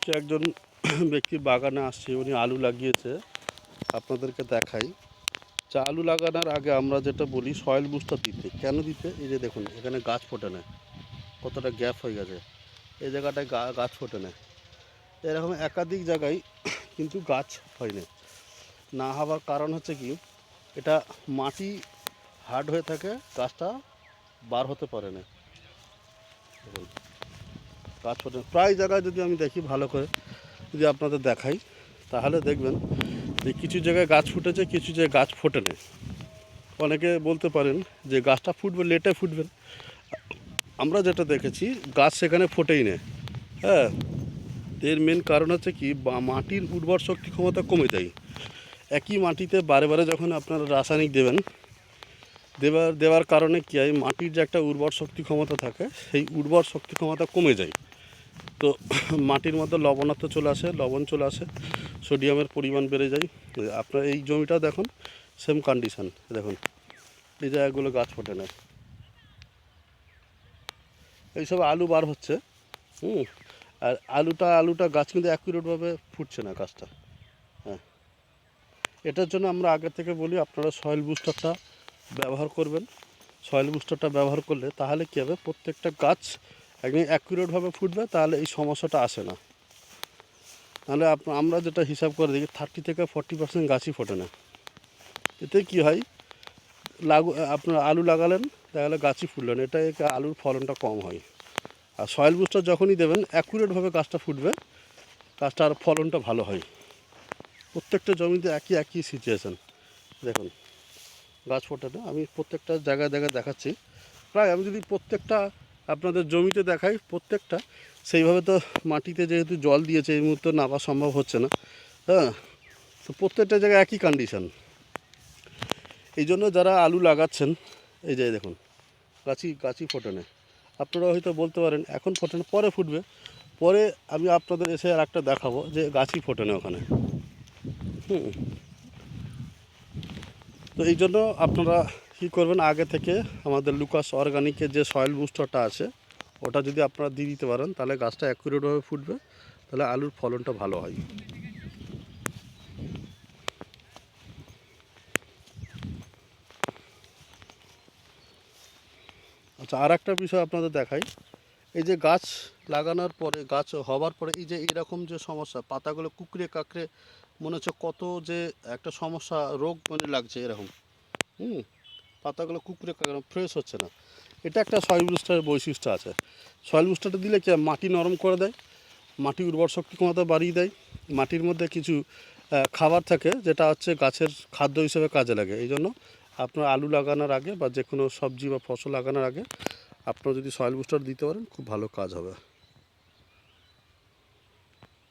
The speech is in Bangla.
আজকে একজন ব্যক্তির বাগানে আসছে, উনি আলু লাগিয়েছে। আপনাদেরকে দেখাই। আলু লাগানোর আগে আমরা যেটা বলি সয়েল বুস্টার দিতে। কেন দিতে? এই যে দেখুন, এখানে গাছ ফোটে না, কতটা গ্যাপ হয়ে গেছে। এই জায়গাটায় গাছ ফোটে না। এরকম একাধিক জায়গায় কিন্তু গাছ হয় না। না হওয়ার কারণ হচ্ছে কি, এটা মাটি হার্ড হয়ে থাকে, গাছটা বার হতে পারে না। দেখুন, গাছ ফোটে না। প্রায় জায়গায় যদি আমি দেখি ভালো করে, যদি আপনাদের দেখাই, তাহলে দেখবেন যে কিছু জায়গায় গাছ ফুটেছে, কিছু জায়গায় গাছ ফোটে না। অনেকে বলতে পারেন যে গাছটা ফুটবে, লেটে ফুটবে। আমরা যেটা দেখেছি, গাছ সেখানে ফোটেই না। হ্যাঁ, এর মেন কারণ হচ্ছে কি, মাটির উর্বর শক্তি ক্ষমতা কমে যায়। একই মাটিতে বারে বারে যখন আপনারা রাসায়নিক দেওয়ার কারণে কী হয়, মাটির যে একটা উর্বর শক্তি ক্ষমতা থাকে, সেই উর্বর শক্তি ক্ষমতা কমে যায়। তো মাটির মধ্যে লবণাক্ত চলে আসে, লবণ চলে আসে, সোডিয়ামের পরিমাণ বেড়ে যায়। আপনার এই জমিটা দেখুন, সেম কন্ডিশান। দেখুন, এই জায়গাগুলো গাছ ফোটে না। এইসব আলু বার হচ্ছে। আর আলুটা গাছ কিন্তু অ্যাকুরেটভাবে ফুটছে না গাছটা। হ্যাঁ, এটার জন্য আমরা আগে থেকে বলি আপনারা সয়েল বুস্টারটা ব্যবহার করবেন। সয়েল বুস্টারটা ব্যবহার করলে তাহলে কী হবে, প্রত্যেকটা গাছ একদম অ্যাকুরেটভাবে ফুটবে, তাহলে এই সমস্যাটা আসে না। নাহলে আমরা যেটা হিসাব করে দেখি, 30 থেকে 40% গাছই ফোটে না। এতে কী হয়, আপনার আলু লাগালেন, দেখা গেলো গাছই ফুটলো না, এটা আলুর ফলনটা কম হয়। আর সয়েল বুস্টার যখনই দেবেন, অ্যাকুরেটভাবে গাছটা ফুটবে, গাছটার ফলনটা ভালো হয়। প্রত্যেকটা জমিতে একই সিচুয়েশান। দেখুন, গাছ ফোটে না। আমি প্রত্যেকটা জায়গায় দেখাচ্ছি। প্রায় আমি যদি প্রত্যেকটা আপনাদের জমিতে দেখাই, প্রত্যেকটা সেইভাবে তো মাটিতে যেহেতু জল দিয়েছে, এই মুহূর্তে নামা সম্ভব হচ্ছে না। হ্যাঁ, তো প্রত্যেকটা জায়গায় একই কন্ডিশান। এই জন্য যারা আলু লাগাচ্ছেন, এই যে দেখুন, গাছই ফোটে না। আপনারা হয়তো বলতে পারেন এখন ফোটে না, পরে ফুটবে। পরে আমি আপনাদের এসে আর একটা দেখাবো যে গাছই ফোটে না ওখানে। তো এই জন্য আপনারা কী করবেন, আগে থেকে আমাদের লুকাস অর্গানিকের যে সয়েল বুস্টারটা আছে, ওটা যদি আপনারা দিয়ে দিতে পারেন, তাহলে গাছটা অ্যাকুরেটভাবে ফুটবে, তাহলে আলুর ফলনটা ভালো হয়। আচ্ছা, আর একটা বিষয় আপনাদের দেখাই। এই যে গাছ লাগানোর পরে, গাছ হওয়ার পরে, এই যে এইরকম যে সমস্যা, পাতাগুলো কুকড়ে কাকড়ে মনে হচ্ছে কত যে একটা সমস্যা, রোগ মানে লাগছে এরকম। পাতাগুলো কুকড়ে কাকড়ে ফ্রেশ হচ্ছে না। এটা একটা সয়েল বুস্টারের বৈশিষ্ট্য আছে। সয়েল বুস্টারটা দিলে কি, মাটি নরম করে দেয়, মাটি উর্বর শক্তি ক্ষমতা বাড়িয়ে দেয়। মাটির মধ্যে কিছু খাবার থাকে, যেটা হচ্ছে গাছের খাদ্য হিসেবে কাজে লাগে। এই জন্য আপনার আলু লাগানোর আগে বা যে কোনো সবজি বা ফসল লাগানোর আগে আপনারা যদি সয়েল বুস্টার দিতে পারেন, খুব ভালো কাজ হবে।